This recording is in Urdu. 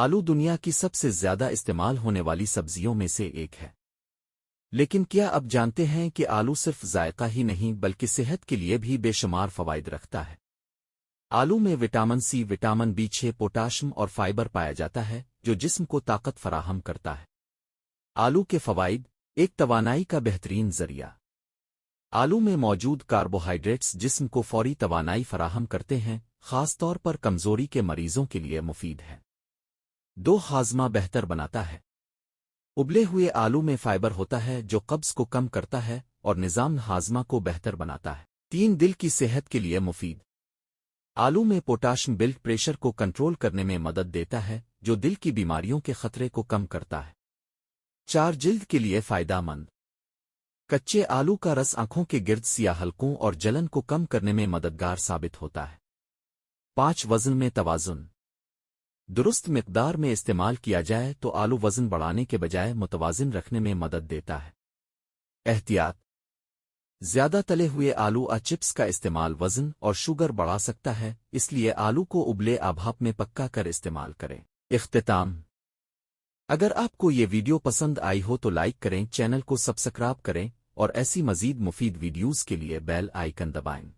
آلو دنیا کی سب سے زیادہ استعمال ہونے والی سبزیوں میں سے ایک ہے۔ لیکن کیا اب جانتے ہیں کہ آلو صرف ذائقہ ہی نہیں بلکہ صحت کے لیے بھی بے شمار فوائد رکھتا ہے؟ آلو میں vitamin C, vitamin B6، potassium اور فائبر پایا جاتا ہے جو جسم کو طاقت فراہم کرتا ہے۔ آلو کے فوائد: ایک، توانائی کا بہترین ذریعہ۔ آلو میں موجود کاربوہائیڈریٹس جسم کو فوری توانائی فراہم کرتے ہیں، خاص طور پر کمزوری کے مریضوں کے لیے مفید ہے۔ دو، ہاضمہ بہتر بناتا ہے۔ ابلے ہوئے آلو میں فائبر ہوتا ہے جو قبض کو کم کرتا ہے اور نظام ہاضمہ کو بہتر بناتا ہے۔ تین، دل کی صحت کے لیے مفید۔ آلو میں پوٹاشیم بلڈ پریشر کو کنٹرول کرنے میں مدد دیتا ہے جو دل کی بیماریوں کے خطرے کو کم کرتا ہے۔ چار، جلد کے لیے فائدہ مند۔ کچے آلو کا رس آنکھوں کے گرد سیاہ حلقوں اور جلن کو کم کرنے میں مددگار ثابت ہوتا ہے۔ پانچ، وزن میں توازن۔ درست مقدار میں استعمال کیا جائے تو آلو وزن بڑھانے کے بجائے متوازن رکھنے میں مدد دیتا ہے۔ احتیاط: زیادہ تلے ہوئے آلو چپس کا استعمال وزن اور شوگر بڑھا سکتا ہے، اس لیے آلو کو ابلے آبھاپ میں پکا کر استعمال کریں۔ اختتام: اگر آپ کو یہ ویڈیو پسند آئی ہو تو لائک کریں، چینل کو سبسکرائب کریں اور ایسی مزید مفید ویڈیوز کے لیے بیل آئیکن دبائیں۔